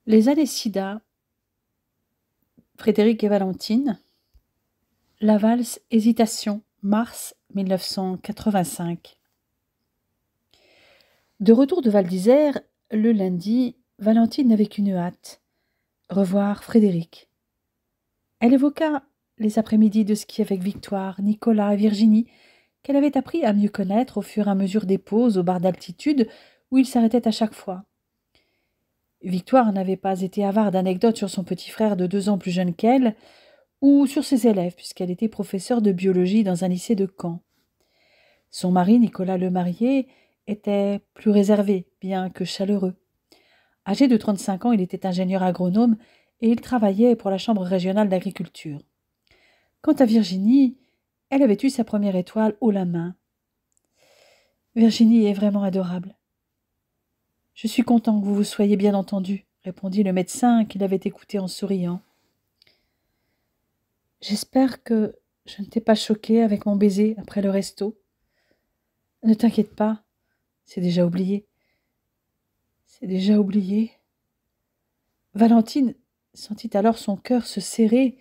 Les années sida, Frédéric et Valentine, la valse Hésitation, mars 1985. De retour de Val d'Isère, le lundi, Valentine n'avait qu'une hâte, revoir Frédéric. Elle évoqua les après-midi de ski avec Victoire, Nicolas et Virginie, qu'elle avait appris à mieux connaître au fur et à mesure des pauses aux barres d'altitude où ils s'arrêtaient à chaque fois. Victoire n'avait pas été avare d'anecdotes sur son petit frère de 2 ans plus jeune qu'elle, ou sur ses élèves, puisqu'elle était professeure de biologie dans un lycée de Caen. Son mari, Nicolas Lemarié, était plus réservé, bien que chaleureux. Âgé de 35 ans, il était ingénieur agronome et il travaillait pour la Chambre régionale d'agriculture. Quant à Virginie, elle avait eu sa première étoile haut la main. Virginie est vraiment adorable. Je suis content que vous vous soyez bien entendu, répondit le médecin qui l'avait écouté en souriant. J'espère que je ne t'ai pas choqué avec mon baiser après le resto. Ne t'inquiète pas, c'est déjà oublié. C'est déjà oublié. Valentine sentit alors son cœur se serrer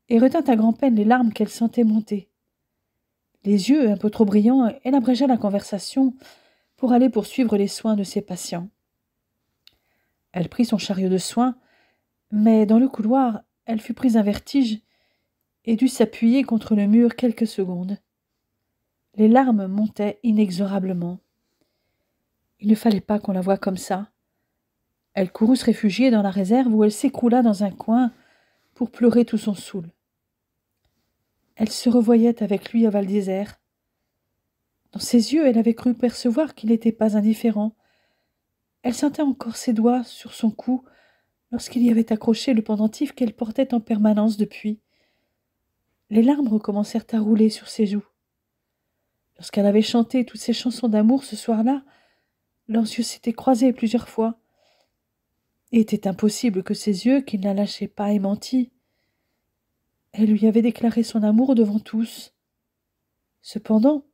et retint à grand-peine les larmes qu'elle sentait monter. Les yeux un peu trop brillants, elle abrégea la conversation pour aller poursuivre les soins de ses patients. Elle prit son chariot de soins, mais dans le couloir, elle fut prise d'un vertige et dut s'appuyer contre le mur quelques secondes. Les larmes montaient inexorablement. Il ne fallait pas qu'on la voie comme ça. Elle courut se réfugier dans la réserve où elle s'écroula dans un coin pour pleurer tout son soul. Elle se revoyait avec lui à Val d'Isère. Dans ses yeux, elle avait cru percevoir qu'il n'était pas indifférent. Elle sentait encore ses doigts sur son cou lorsqu'il y avait accroché le pendentif qu'elle portait en permanence depuis. Les larmes recommencèrent à rouler sur ses joues. Lorsqu'elle avait chanté toutes ses chansons d'amour ce soir-là, leurs yeux s'étaient croisés plusieurs fois. Il était impossible que ses yeux, qui ne la lâchaient pas, aient menti. Elle lui avait déclaré son amour devant tous. Cependant,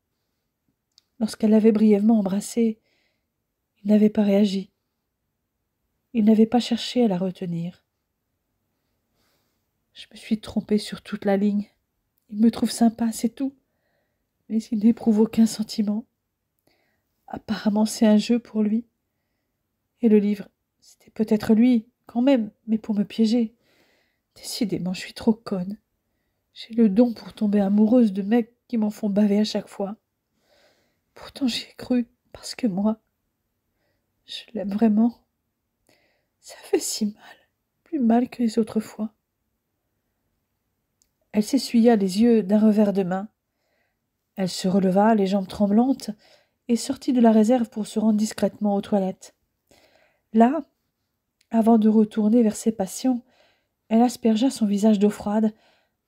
lorsqu'elle l'avait brièvement embrassé, il n'avait pas réagi. Il n'avait pas cherché à la retenir. Je me suis trompée sur toute la ligne. Il me trouve sympa, c'est tout. Mais il n'éprouve aucun sentiment. Apparemment, c'est un jeu pour lui. Et le livre, c'était peut-être lui, quand même, mais pour me piéger. Décidément, je suis trop conne. J'ai le don pour tomber amoureuse de mecs qui m'en font baver à chaque fois. Pourtant j'y ai cru, parce que moi, je l'aime vraiment. Ça fait si mal, plus mal que les autres fois. Elle s'essuya les yeux d'un revers de main. Elle se releva, les jambes tremblantes, et sortit de la réserve pour se rendre discrètement aux toilettes. Là, avant de retourner vers ses patients, elle aspergea son visage d'eau froide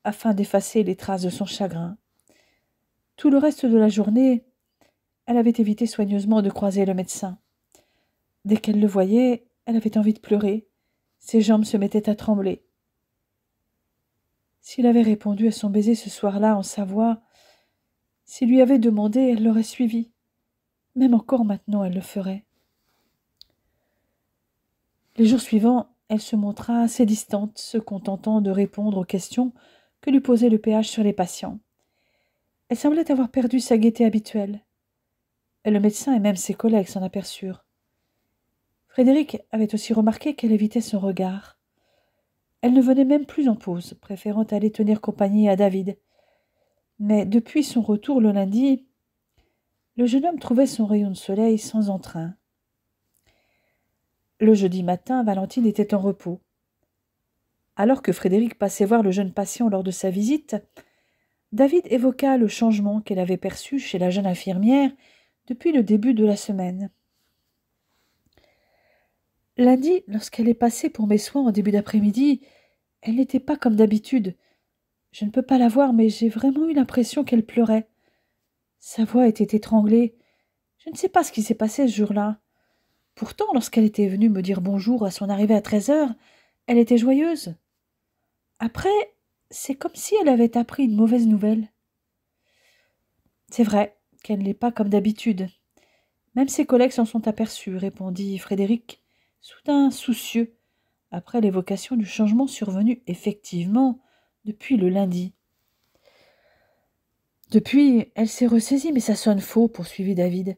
afin d'effacer les traces de son chagrin. Tout le reste de la journée, elle avait évité soigneusement de croiser le médecin. Dès qu'elle le voyait, elle avait envie de pleurer. Ses jambes se mettaient à trembler. S'il avait répondu à son baiser ce soir-là en sa voix, s'il lui avait demandé, elle l'aurait suivi. Même encore maintenant, elle le ferait. Les jours suivants, elle se montra assez distante, se contentant de répondre aux questions que lui posait le péage sur les patients. Elle semblait avoir perdu sa gaieté habituelle. Le médecin et même ses collègues s'en aperçurent. Frédéric avait aussi remarqué qu'elle évitait son regard. Elle ne venait même plus en pause, préférant aller tenir compagnie à David. Mais depuis son retour le lundi, le jeune homme trouvait son rayon de soleil sans entrain. Le jeudi matin, Valentine était en repos. Alors que Frédéric passait voir le jeune patient lors de sa visite, David évoqua le changement qu'elle avait perçu chez la jeune infirmière depuis le début de la semaine. Lundi, lorsqu'elle est passée pour mes soins en début d'après-midi, elle n'était pas comme d'habitude. Je ne peux pas la voir, mais j'ai vraiment eu l'impression qu'elle pleurait. Sa voix était étranglée. Je ne sais pas ce qui s'est passé ce jour-là. Pourtant, lorsqu'elle était venue me dire bonjour à son arrivée à 13h, elle était joyeuse. Après, c'est comme si elle avait appris une mauvaise nouvelle. C'est vrai qu'elle n'est pas comme d'habitude. Même ses collègues s'en sont aperçus, répondit Frédéric, soudain soucieux, après l'évocation du changement survenu effectivement depuis le lundi. Depuis, elle s'est ressaisie, mais ça sonne faux, poursuivit David.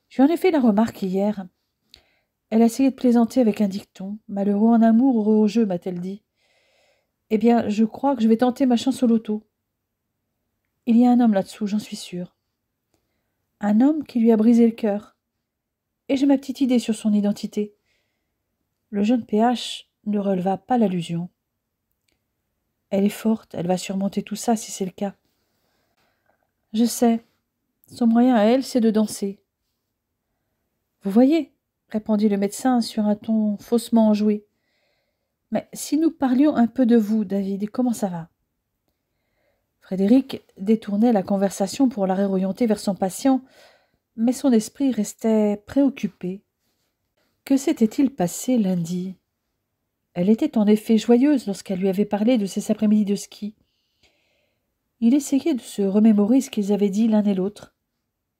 Je lui en ai fait la remarque hier. Elle a essayé de plaisanter avec un dicton. Malheureux en amour, heureux au jeu, m'a-t-elle dit. Eh bien, je crois que je vais tenter ma chance au loto. Il y a un homme là-dessous, j'en suis sûre. Un homme qui lui a brisé le cœur. Et j'ai ma petite idée sur son identité. Le jeune PH ne releva pas l'allusion. Elle est forte, elle va surmonter tout ça si c'est le cas. Je sais. Son moyen à elle, c'est de danser. Vous voyez, répondit le médecin sur un ton faussement enjoué. Mais si nous parlions un peu de vous, David, comment ça va? Frédéric détournait la conversation pour la réorienter vers son patient, mais son esprit restait préoccupé. Que s'était-il passé lundi? Elle était en effet joyeuse lorsqu'elle lui avait parlé de ses après-midi de ski. Il essayait de se remémorer ce qu'ils avaient dit l'un et l'autre.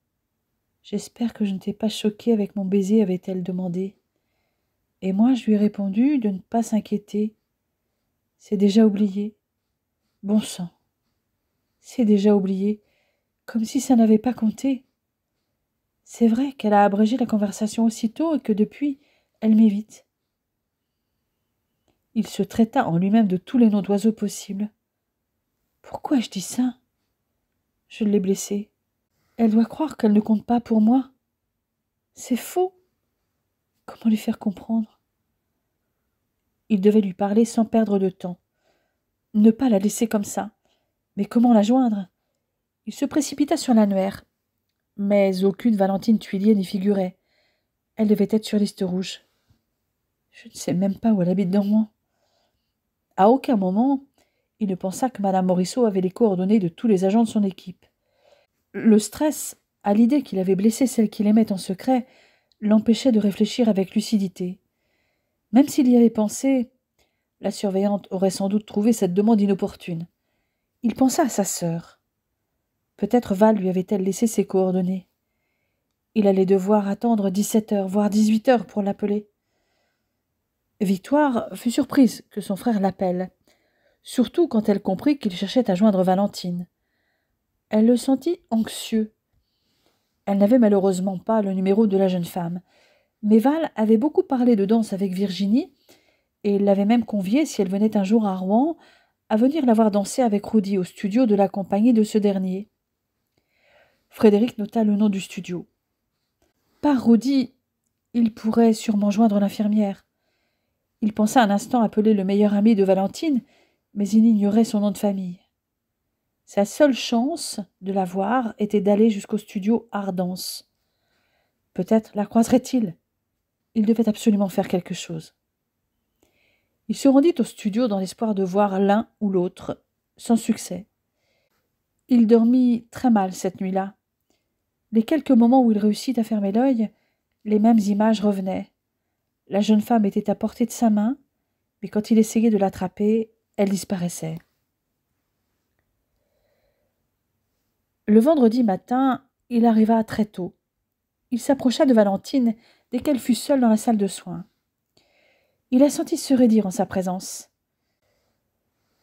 « J'espère que je ne t'ai pas choqué avec mon baiser, avait-elle demandé. Et moi, je lui ai répondu de ne pas s'inquiéter. C'est déjà oublié. Bon sang. C'est déjà oublié, comme si ça n'avait pas compté. C'est vrai qu'elle a abrégé la conversation aussitôt et que depuis, elle m'évite. » Il se traita en lui-même de tous les noms d'oiseaux possibles. Pourquoi je dis ça? Je l'ai blessée. Elle doit croire qu'elle ne compte pas pour moi. C'est faux. Comment lui faire comprendre? Il devait lui parler sans perdre de temps. Ne pas la laisser comme ça. Mais comment la joindre? Il se précipita sur l'annuaire. Mais aucune Valentine Tuillier n'y figurait. Elle devait être sur liste rouge. Je ne sais même pas où elle habite dans moi. À aucun moment, il ne pensa que Madame Morisseau avait les coordonnées de tous les agents de son équipe. Le stress, à l'idée qu'il avait blessé celle qu'il aimait en secret, l'empêchait de réfléchir avec lucidité. Même s'il y avait pensé, la surveillante aurait sans doute trouvé cette demande inopportune. Il pensa à sa sœur. Peut-être Val lui avait-elle laissé ses coordonnées. Il allait devoir attendre 17 heures, voire 18 heures pour l'appeler. Victoire fut surprise que son frère l'appelle, surtout quand elle comprit qu'il cherchait à joindre Valentine. Elle le sentit anxieux. Elle n'avait malheureusement pas le numéro de la jeune femme, mais Val avait beaucoup parlé de danse avec Virginie, et l'avait même conviée, si elle venait un jour à Rouen, à venir la voir danser avec Rudy au studio de la compagnie de ce dernier. Frédéric nota le nom du studio. Par Rudy, il pourrait sûrement joindre l'infirmière. Il pensa un instant appeler le meilleur ami de Valentine, mais il ignorait son nom de famille. Sa seule chance de la voir était d'aller jusqu'au studio Ardence. Peut-être la croiserait-il. Il devait absolument faire quelque chose. Il se rendit au studio dans l'espoir de voir l'un ou l'autre, sans succès. Il dormit très mal cette nuit-là. Les quelques moments où il réussit à fermer l'œil, les mêmes images revenaient. La jeune femme était à portée de sa main, mais quand il essayait de l'attraper, elle disparaissait. Le vendredi matin, il arriva très tôt. Il s'approcha de Valentine dès qu'elle fut seule dans la salle de soins. Il la sentit se raidir en sa présence.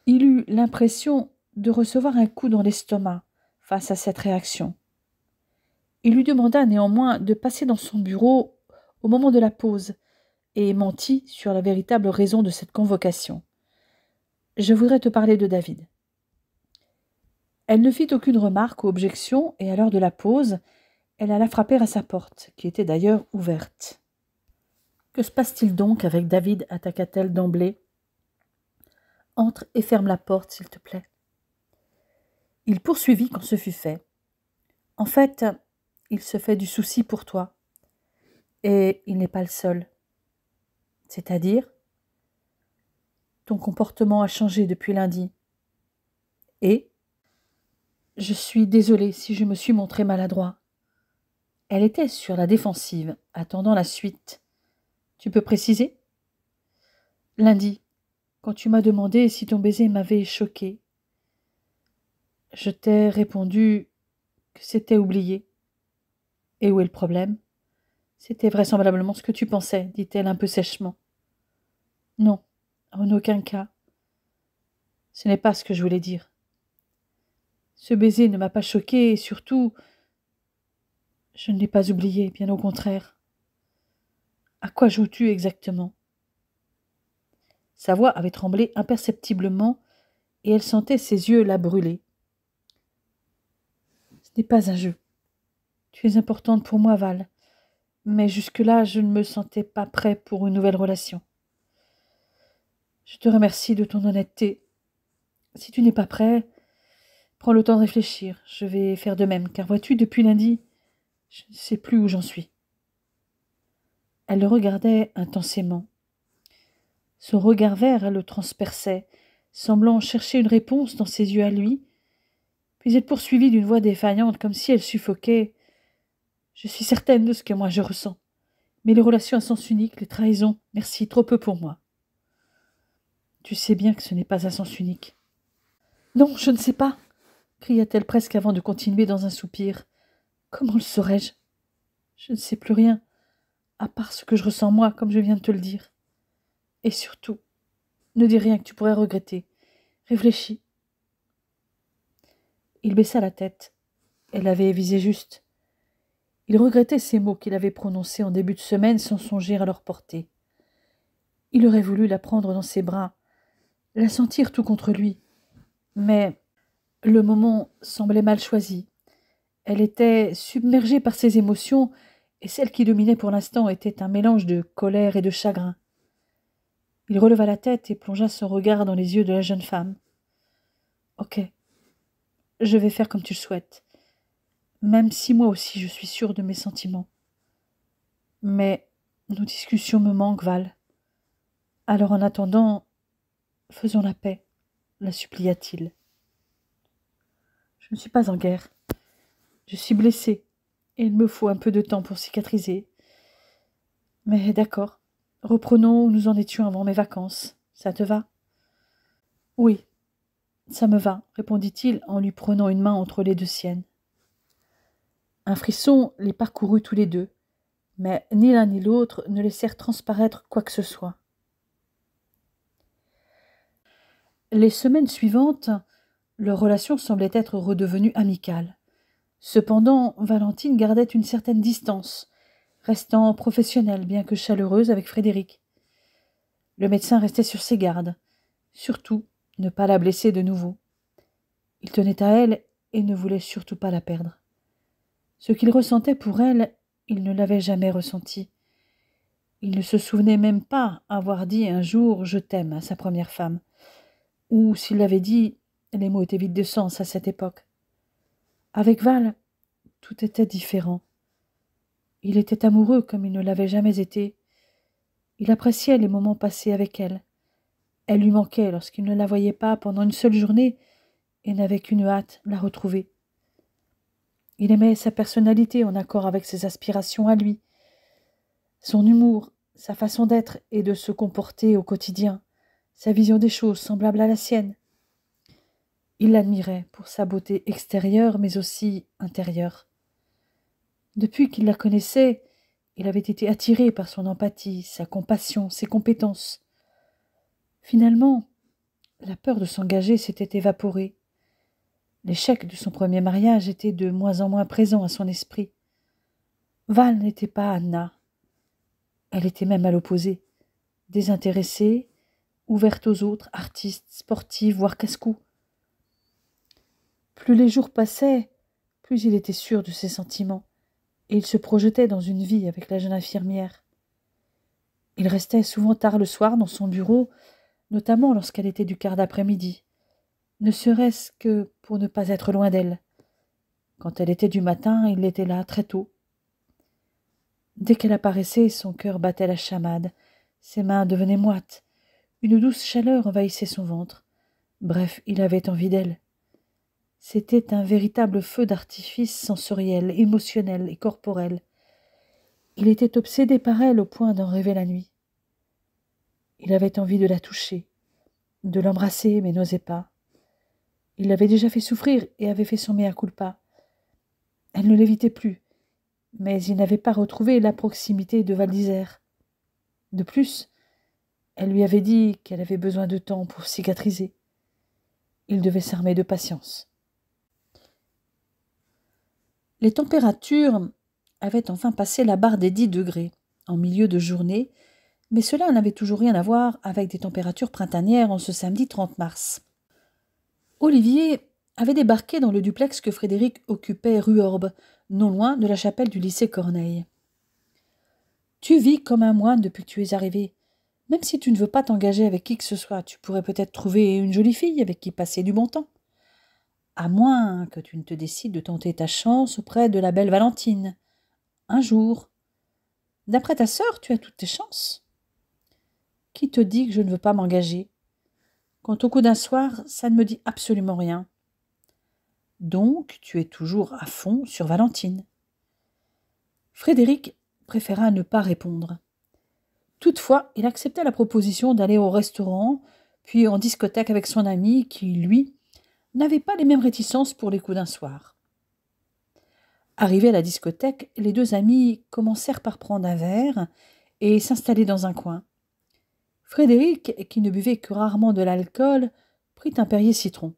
Il eut l'impression de recevoir un coup dans l'estomac face à cette réaction. Il lui demanda néanmoins de passer dans son bureau au moment de la pause et mentit sur la véritable raison de cette convocation. « Je voudrais te parler de David. » Elle ne fit aucune remarque ou objection et à l'heure de la pause, elle alla frapper à sa porte, qui était d'ailleurs ouverte. « Que se passe-t-il donc avec David » attaqua-t-elle d'emblée. « Entre et ferme la porte, s'il te plaît. » Il poursuivit quand ce fut fait. « En fait, il se fait du souci pour toi. Et il n'est pas le seul. C'est-à-dire, ton comportement a changé depuis lundi. Et je suis désolée si je me suis montré maladroit. » Elle était sur la défensive, attendant la suite. « Tu peux préciser ?»« Lundi, quand tu m'as demandé si ton baiser m'avait choqué. Je t'ai répondu que c'était oublié. Et où est le problème ? C'était vraisemblablement ce que tu pensais, dit-elle un peu sèchement. Non, en aucun cas. Ce n'est pas ce que je voulais dire. Ce baiser ne m'a pas choquée et surtout, je ne l'ai pas oublié, bien au contraire. À quoi joues-tu exactement? Sa voix avait tremblé imperceptiblement et elle sentait ses yeux la brûler. Ce n'est pas un jeu. Tu es importante pour moi, Val. Mais jusque-là, je ne me sentais pas prêt pour une nouvelle relation. Je te remercie de ton honnêteté. Si tu n'es pas prêt, prends le temps de réfléchir. Je vais faire de même, car vois-tu, depuis lundi, je ne sais plus où j'en suis. Elle le regardait intensément. Son regard vert le transperçait, semblant chercher une réponse dans ses yeux à lui. Puis elle poursuivit d'une voix défaillante, comme si elle suffoquait. Je suis certaine de ce que moi je ressens. Mais les relations à sens unique, les trahisons, merci, trop peu pour moi. Tu sais bien que ce n'est pas à sens unique. Non, je ne sais pas, cria-t-elle presque avant de continuer dans un soupir. Comment le saurais-je? Je ne sais plus rien, à part ce que je ressens moi, comme je viens de te le dire. Et surtout, ne dis rien que tu pourrais regretter. Réfléchis. Il baissa la tête. Elle avait visé juste. Il regrettait ces mots qu'il avait prononcés en début de semaine sans songer à leur portée. Il aurait voulu la prendre dans ses bras, la sentir tout contre lui. Mais le moment semblait mal choisi. Elle était submergée par ses émotions, et celle qui dominait pour l'instant était un mélange de colère et de chagrin. Il releva la tête et plongea son regard dans les yeux de la jeune femme. « Ok, je vais faire comme tu le souhaites, même si moi aussi je suis sûre de mes sentiments. Mais nos discussions me manquent, Val. Alors en attendant, faisons la paix, la supplia-t-il. Je ne suis pas en guerre. Je suis blessée, et il me faut un peu de temps pour cicatriser. Mais d'accord, reprenons où nous en étions avant mes vacances. Ça te va? Oui, ça me va, répondit-il en lui prenant une main entre les deux siennes. Un frisson les parcourut tous les deux, mais ni l'un ni l'autre ne laissèrent transparaître quoi que ce soit. Les semaines suivantes, leur relation semblait être redevenue amicale. Cependant, Valentine gardait une certaine distance, restant professionnelle bien que chaleureuse avec Frédéric. Le médecin restait sur ses gardes. Surtout, ne pas la blesser de nouveau. Il tenait à elle et ne voulait surtout pas la perdre. Ce qu'il ressentait pour elle, il ne l'avait jamais ressenti. Il ne se souvenait même pas avoir dit un jour « je t'aime » à sa première femme. Ou s'il l'avait dit, les mots étaient vides de sens à cette époque. Avec Val, tout était différent. Il était amoureux comme il ne l'avait jamais été. Il appréciait les moments passés avec elle. Elle lui manquait lorsqu'il ne la voyait pas pendant une seule journée et n'avait qu'une hâte, la retrouver. Il aimait sa personnalité en accord avec ses aspirations à lui, son humour, sa façon d'être et de se comporter au quotidien, sa vision des choses semblable à la sienne. Il l'admirait pour sa beauté extérieure mais aussi intérieure. Depuis qu'il la connaissait, il avait été attiré par son empathie, sa compassion, ses compétences. Finalement, la peur de s'engager s'était évaporée. L'échec de son premier mariage était de moins en moins présent à son esprit. Val n'était pas Anna. Elle était même à l'opposé, désintéressée, ouverte aux autres, artiste, sportive, voire casse-cou. Plus les jours passaient, plus il était sûr de ses sentiments, et il se projetait dans une vie avec la jeune infirmière. Il restait souvent tard le soir dans son bureau, notamment lorsqu'elle était du quart d'après-midi, ne serait-ce que pour ne pas être loin d'elle. Quand elle était du matin, il était là très tôt. Dès qu'elle apparaissait, son cœur battait la chamade, ses mains devenaient moites, une douce chaleur envahissait son ventre. Bref, il avait envie d'elle. C'était un véritable feu d'artifice sensoriel, émotionnel et corporel. Il était obsédé par elle au point d'en rêver la nuit. Il avait envie de la toucher, de l'embrasser, mais n'osait pas. Il l'avait déjà fait souffrir et avait fait son mea culpa. Elle ne l'évitait plus, mais il n'avait pas retrouvé la proximité de Val d'Isère. De plus, Elle lui avait dit qu'elle avait besoin de temps pour cicatriser. Il devait s'armer de patience. Les températures avaient enfin passé la barre des 10 degrés en milieu de journée, mais cela n'avait toujours rien à voir avec des températures printanières en ce samedi 30 mars. Olivier avait débarqué dans le duplex que Frédéric occupait rue Orbe, non loin de la chapelle du lycée Corneille. « Tu vis comme un moine depuis que tu es arrivé. Même si tu ne veux pas t'engager avec qui que ce soit, tu pourrais peut-être trouver une jolie fille avec qui passer du bon temps. À moins que tu ne te décides de tenter ta chance auprès de la belle Valentine. Un jour. D'après ta sœur, tu as toutes tes chances. Qui te dit que je ne veux pas m'engager? Quant au coup d'un soir, ça ne me dit absolument rien. Donc, tu es toujours à fond sur Valentine. » Frédéric préféra ne pas répondre. Toutefois, il accepta la proposition d'aller au restaurant, puis en discothèque avec son ami qui, lui, n'avait pas les mêmes réticences pour les coups d'un soir. Arrivés à la discothèque, les deux amis commencèrent par prendre un verre et s'installer dans un coin. Frédéric, qui ne buvait que rarement de l'alcool, prit un Perrier citron.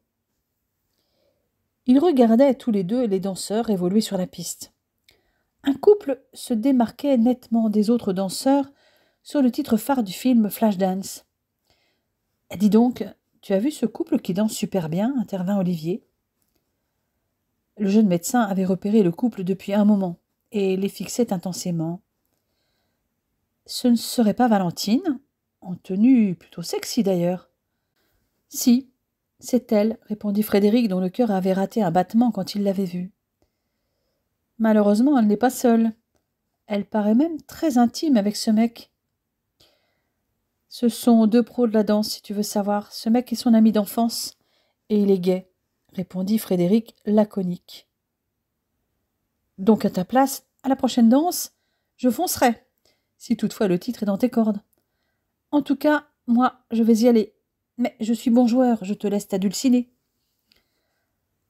Ils regardaient tous les deux les danseurs évoluer sur la piste. Un couple se démarquait nettement des autres danseurs sur le titre phare du film Flashdance. « Dis donc, tu as vu ce couple qui danse super bien ?» intervint Olivier. Le jeune médecin avait repéré le couple depuis un moment et les fixait intensément. « Ce ne serait pas Valentine, en tenue plutôt sexy d'ailleurs. »« Si, c'est elle, » répondit Frédéric, dont le cœur avait raté un battement quand il l'avait vue. « Malheureusement, elle n'est pas seule. Elle paraît même très intime avec ce mec. »« Ce sont deux pros de la danse, si tu veux savoir. Ce mec est son ami d'enfance, et il est gai, » répondit Frédéric laconique. « Donc à ta place, à la prochaine danse, je foncerai, si toutefois le titre est dans tes cordes. En tout cas, moi, je vais y aller. Mais je suis bon joueur, je te laisse t'adulciner. »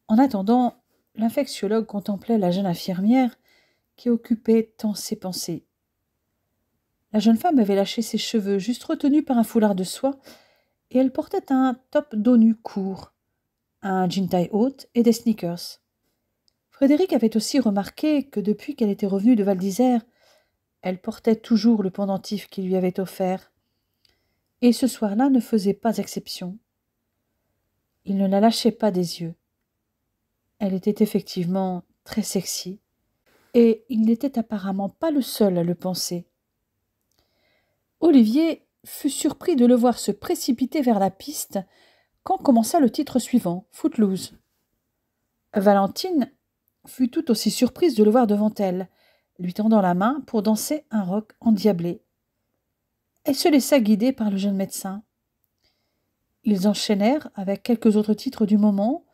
En attendant, l'infectiologue contemplait la jeune infirmière qui occupait tant ses pensées. La jeune femme avait lâché ses cheveux, juste retenus par un foulard de soie, et elle portait un top dos nu court, un jean taille haute et des sneakers. Frédéric avait aussi remarqué que depuis qu'elle était revenue de Val d'Isère, elle portait toujours le pendentif qu'il lui avait offert, et ce soir-là ne faisait pas exception. Il ne la lâchait pas des yeux. Elle était effectivement très sexy, et il n'était apparemment pas le seul à le penser. Olivier fut surpris de le voir se précipiter vers la piste quand commença le titre suivant, Footloose. Valentine fut tout aussi surprise de le voir devant elle, lui tendant la main pour danser un rock endiablé. Elle se laissa guider par le jeune médecin. Ils enchaînèrent avec quelques autres titres du moment,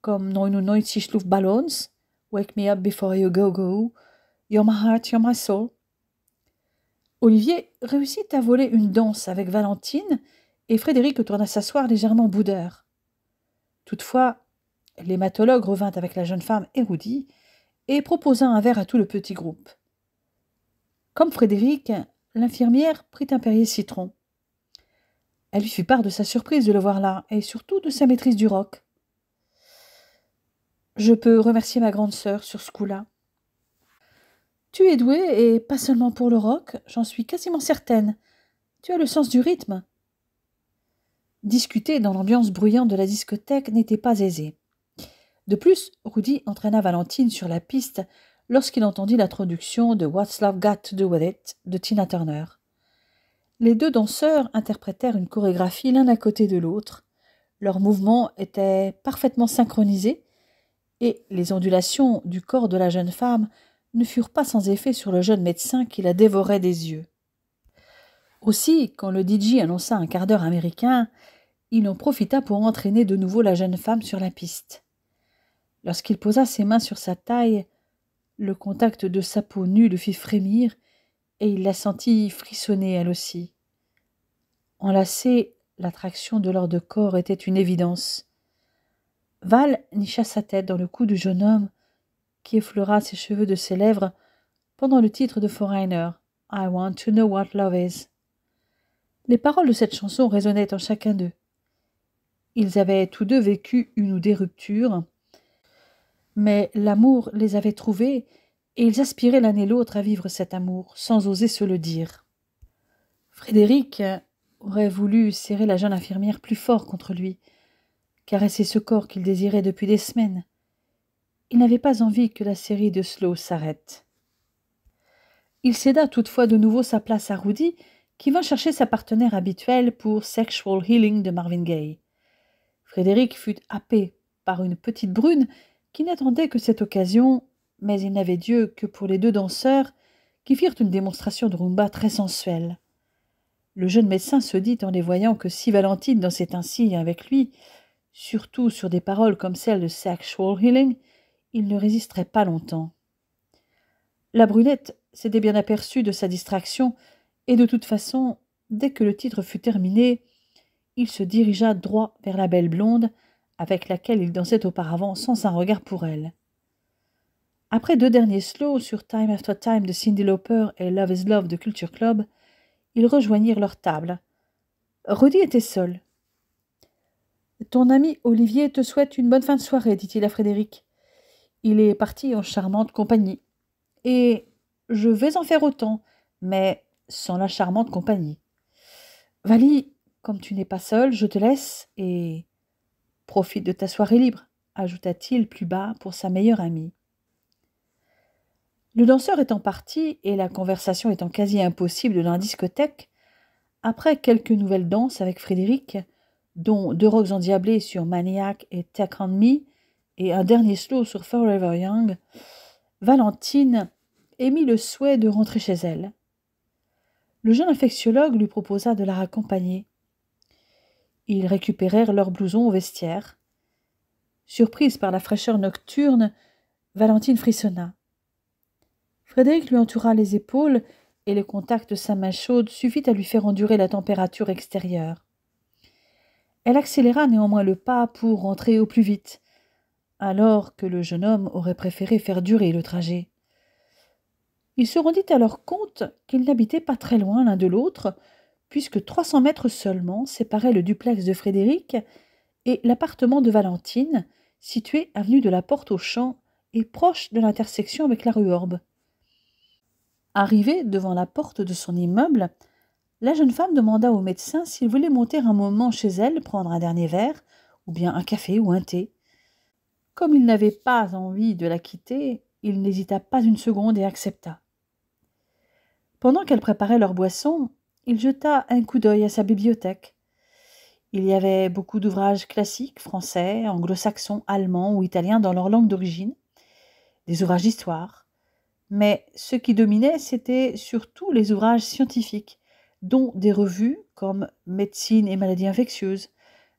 comme 99 Luftballons, Wake Me Up Before You Go Go, You're My Heart, You're My Soul. Olivier réussit à voler une danse avec Valentine et Frédéric tourna s'asseoir légèrement boudeur. Toutefois, l'hématologue revint avec la jeune femme éroudie et proposa un verre à tout le petit groupe. Comme Frédéric, l'infirmière prit un Perrier citron. Elle lui fit part de sa surprise de le voir là et surtout de sa maîtrise du rock. « Je peux remercier ma grande sœur sur ce coup-là. »« Tu es douée, et pas seulement pour le rock, j'en suis quasiment certaine. Tu as le sens du rythme. » Discuter dans l'ambiance bruyante de la discothèque n'était pas aisé. De plus, Rudy entraîna Valentine sur la piste lorsqu'il entendit l'introduction de What's Love Got to Do With It de Tina Turner. Les deux danseurs interprétèrent une chorégraphie l'un à côté de l'autre. Leurs mouvements étaient parfaitement synchronisés et les ondulations du corps de la jeune femme ne furent pas sans effet sur le jeune médecin qui la dévorait des yeux. Aussi, quand le DJ annonça un quart d'heure américain, il en profita pour entraîner de nouveau la jeune femme sur la piste. Lorsqu'il posa ses mains sur sa taille, le contact de sa peau nue le fit frémir et il la sentit frissonner elle aussi. Enlacée, l'attraction de leurs deux corps était une évidence. Val nicha sa tête dans le cou du jeune homme qui effleura ses cheveux de ses lèvres pendant le titre de Foreigner, I Want to Know What Love Is. Les paroles de cette chanson résonnaient en chacun d'eux. Ils avaient tous deux vécu une ou des ruptures, mais l'amour les avait trouvés et ils aspiraient l'un et l'autre à vivre cet amour, sans oser se le dire. Frédéric aurait voulu serrer la jeune infirmière plus fort contre lui, caresser ce corps qu'il désirait depuis des semaines. Il n'avait pas envie que la série de Slow s'arrête. Il céda toutefois de nouveau sa place à Rudy, qui vint chercher sa partenaire habituelle pour Sexual Healing de Marvin Gaye. Frédéric fut happé par une petite brune qui n'attendait que cette occasion, mais il n'avait Dieu que pour les deux danseurs qui firent une démonstration de rumba très sensuelle. Le jeune médecin se dit en les voyant que si Valentine dansait ainsi avec lui, surtout sur des paroles comme celles de Sexual Healing, il ne résisterait pas longtemps. La brunette s'était bien aperçue de sa distraction, et de toute façon, dès que le titre fut terminé, il se dirigea droit vers la belle blonde, avec laquelle il dansait auparavant sans un regard pour elle. Après 2 derniers slows sur Time After Time de Cyndi Lauper et Love is Love de Culture Club, ils rejoignirent leur table. Rudy était seul. « Ton ami Olivier te souhaite une bonne fin de soirée, dit-il à Frédéric. Il est parti en charmante compagnie. Et je vais en faire autant, mais sans la charmante compagnie. Vali, comme tu n'es pas seul, je te laisse et profite de ta soirée libre, ajouta-t-il plus bas pour sa meilleure amie. Le danseur étant parti et la conversation étant quasi impossible dans la discothèque, après quelques nouvelles danses avec Frédéric, dont 2 rocs endiablés sur Maniac et Take On Me et un dernier slow sur Forever Young, Valentine émit le souhait de rentrer chez elle. Le jeune infectiologue lui proposa de la raccompagner. Ils récupérèrent leurs blousons au vestiaire. Surprise par la fraîcheur nocturne, Valentine frissonna. Frédéric lui entoura les épaules et le contact de sa main chaude suffit à lui faire endurer la température extérieure. Elle accéléra néanmoins le pas pour rentrer au plus vite, alors que le jeune homme aurait préféré faire durer le trajet. Il se rendit alors compte qu'ils n'habitaient pas très loin l'un de l'autre, puisque 300 mètres seulement séparaient le duplex de Frédéric et l'appartement de Valentine, situé avenue de la Porte-aux-Champs et proche de l'intersection avec la rue Orbe. Arrivée devant la porte de son immeuble, la jeune femme demanda au médecin s'il voulait monter un moment chez elle, prendre un dernier verre, ou bien un café ou un thé. Comme il n'avait pas envie de la quitter, il n'hésita pas une seconde et accepta. Pendant qu'elle préparait leur boisson, il jeta un coup d'œil à sa bibliothèque. Il y avait beaucoup d'ouvrages classiques, français, anglo-saxons, allemands ou italiens dans leur langue d'origine, des ouvrages d'histoire. Mais ce qui dominait, c'était surtout les ouvrages scientifiques, dont des revues comme Médecine et maladies infectieuses,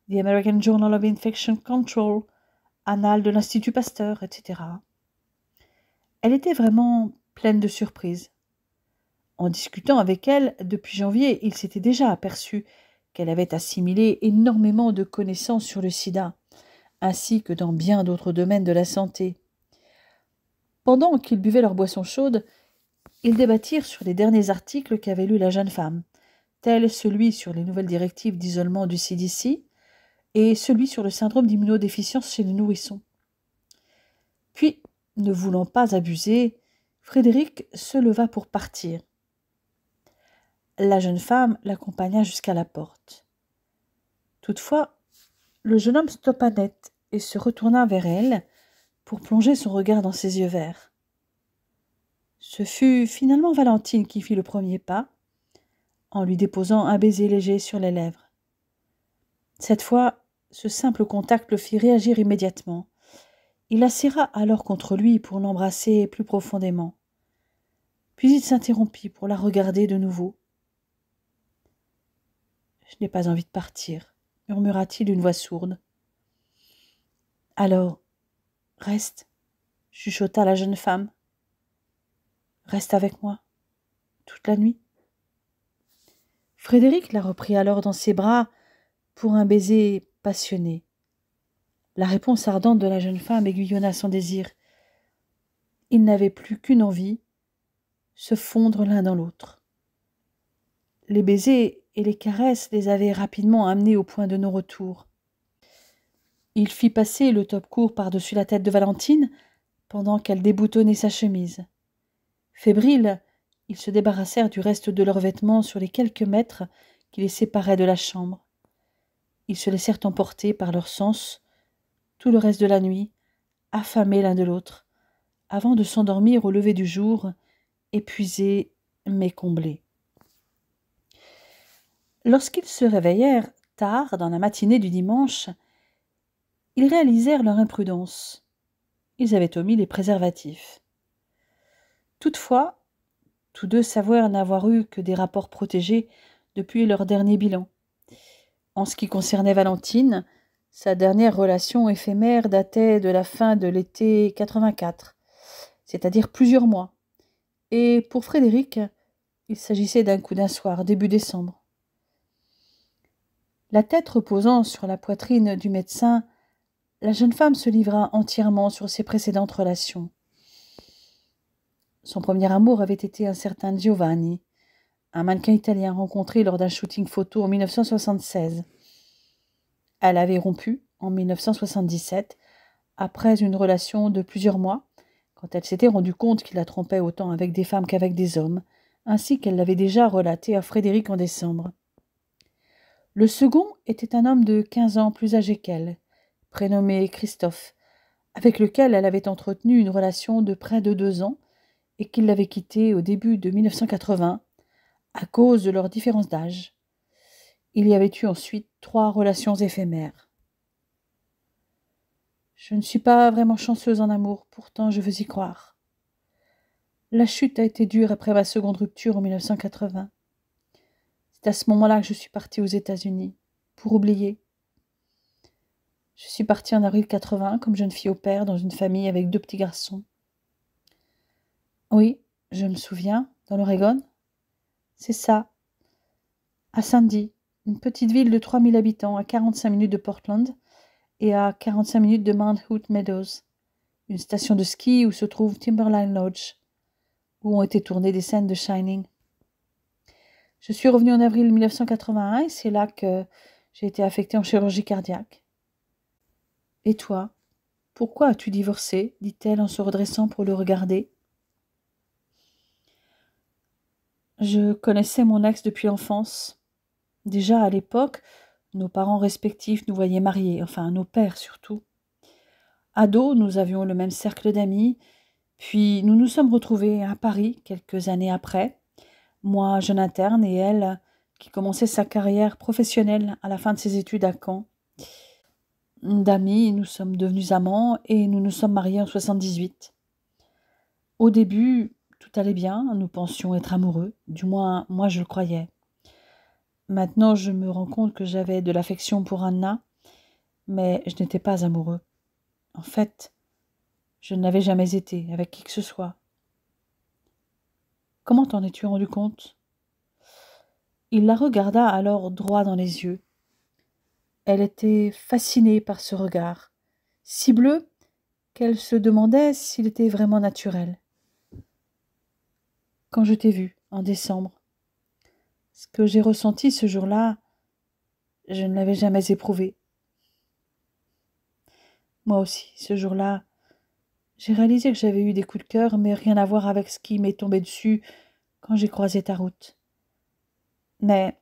The American Journal of Infection Control, Annales de l'Institut Pasteur, etc. Elle était vraiment pleine de surprises. En discutant avec elle depuis janvier, il s'était déjà aperçu qu'elle avait assimilé énormément de connaissances sur le sida, ainsi que dans bien d'autres domaines de la santé. Pendant qu'ils buvaient leur boisson chaude, ils débattirent sur les derniers articles qu'avait lus la jeune femme, tel celui sur les nouvelles directives d'isolement du CDC et celui sur le syndrome d'immunodéficience chez les nourrissons. Puis, ne voulant pas abuser, Frédéric se leva pour partir. La jeune femme l'accompagna jusqu'à la porte. Toutefois, le jeune homme stoppa net et se retourna vers elle pour plonger son regard dans ses yeux verts. Ce fut finalement Valentine qui fit le premier pas, en lui déposant un baiser léger sur les lèvres. Cette fois, ce simple contact le fit réagir immédiatement. Il la serra alors contre lui pour l'embrasser plus profondément. Puis il s'interrompit pour la regarder de nouveau. « Je n'ai pas envie de partir, » murmura-t-il d'une voix sourde. « Alors, reste, » chuchota la jeune femme. « Reste avec moi, toute la nuit. » Frédéric la reprit alors dans ses bras pour un baiser passionné. La réponse ardente de la jeune femme aiguillonna son désir. Il n'avait plus qu'une envie, se fondre l'un dans l'autre. Les baisers et les caresses les avaient rapidement amenés au point de non-retour. Il fit passer le top court par-dessus la tête de Valentine pendant qu'elle déboutonnait sa chemise. Fébriles, ils se débarrassèrent du reste de leurs vêtements sur les quelques mètres qui les séparaient de la chambre. Ils se laissèrent emporter par leurs sens tout le reste de la nuit, affamés l'un de l'autre, avant de s'endormir au lever du jour, épuisés mais comblés. Lorsqu'ils se réveillèrent, tard, dans la matinée du dimanche, ils réalisèrent leur imprudence. Ils avaient omis les préservatifs. Toutefois, tous deux s'avouèrent n'avoir eu que des rapports protégés depuis leur dernier bilan. En ce qui concernait Valentine, sa dernière relation éphémère datait de la fin de l'été 84, c'est-à-dire plusieurs mois. Et pour Frédéric, il s'agissait d'un coup d'un soir, début décembre. La tête reposant sur la poitrine du médecin, la jeune femme se livra entièrement sur ses précédentes relations. Son premier amour avait été un certain Giovanni, un mannequin italien rencontré lors d'un shooting photo en 1976. Elle avait rompu en 1977, après une relation de plusieurs mois, quand elle s'était rendue compte qu'il la trompait autant avec des femmes qu'avec des hommes, ainsi qu'elle l'avait déjà relaté à Frédéric en décembre. Le second était un homme de 15 ans plus âgé qu'elle, prénommé Christophe, avec lequel elle avait entretenu une relation de près de 2 ans et qu'il l'avait quitté au début de 1980 à cause de leur différence d'âge. Il y avait eu ensuite 3 relations éphémères. Je ne suis pas vraiment chanceuse en amour, pourtant je veux y croire. La chute a été dure après ma seconde rupture en 1980. C'est à ce moment-là que je suis partie aux États-Unis, pour oublier. Je suis partie en avril 80 comme jeune fille au père dans une famille avec 2 petits garçons. Oui, je me souviens, dans l'Oregon. C'est ça. À Sandy, une petite ville de 3000 habitants à 45 minutes de Portland et à 45 minutes de Mount Hood Meadows, une station de ski où se trouve Timberline Lodge, où ont été tournées des scènes de Shining. Je suis revenue en avril 1981 et c'est là que j'ai été affectée en chirurgie cardiaque. Et toi, pourquoi as-tu divorcé ? Dit-elle en se redressant pour le regarder. Je connaissais mon ex depuis l'enfance. Déjà à l'époque, nos parents respectifs nous voyaient mariés, enfin nos pères surtout. Ados, nous avions le même cercle d'amis, puis nous nous sommes retrouvés à Paris quelques années après, moi jeune interne et elle qui commençait sa carrière professionnelle à la fin de ses études à Caen. D'amis, nous sommes devenus amants et nous nous sommes mariés en 78. Au début, tout allait bien, nous pensions être amoureux, du moins moi je le croyais. Maintenant, je me rends compte que j'avais de l'affection pour Anna, mais je n'étais pas amoureux. En fait, je ne l'avais jamais été avec qui que ce soit. Comment t'en es-tu rendu compte ? Il la regarda alors droit dans les yeux. Elle était fascinée par ce regard, si bleu qu'elle se demandait s'il était vraiment naturel. Quand je t'ai vu, en décembre, ce que j'ai ressenti ce jour-là, je ne l'avais jamais éprouvé. Moi aussi, ce jour-là, j'ai réalisé que j'avais eu des coups de cœur, mais rien à voir avec ce qui m'est tombé dessus quand j'ai croisé ta route. Mais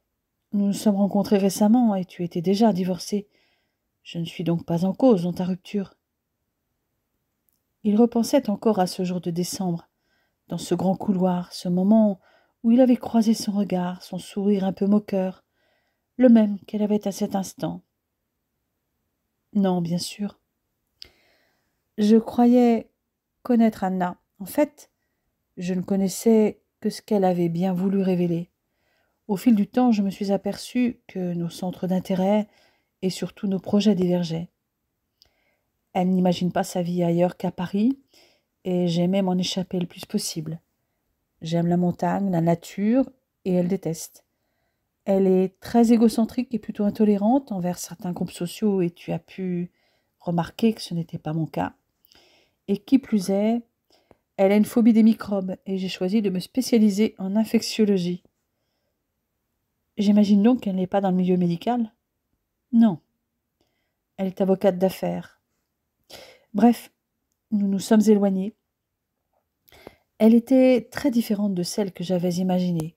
nous nous sommes rencontrés récemment et tu étais déjà divorcée. Je ne suis donc pas en cause dans ta rupture. Il repensait encore à ce jour de décembre, dans ce grand couloir, ce moment où il avait croisé son regard, son sourire un peu moqueur, le même qu'elle avait à cet instant. Non, bien sûr. Je croyais connaître Anna. En fait, je ne connaissais que ce qu'elle avait bien voulu révéler. Au fil du temps, je me suis aperçue que nos centres d'intérêt et surtout nos projets divergeaient. Elle n'imagine pas sa vie ailleurs qu'à Paris, et j'aimais m'en échapper le plus possible. J'aime la montagne, la nature, et elle déteste. Elle est très égocentrique et plutôt intolérante envers certains groupes sociaux, et tu as pu remarquer que ce n'était pas mon cas. Et qui plus est, elle a une phobie des microbes, et j'ai choisi de me spécialiser en infectiologie. J'imagine donc qu'elle n'est pas dans le milieu médical? Non, elle est avocate d'affaires. Bref, nous nous sommes éloignés. Elle était très différente de celle que j'avais imaginée.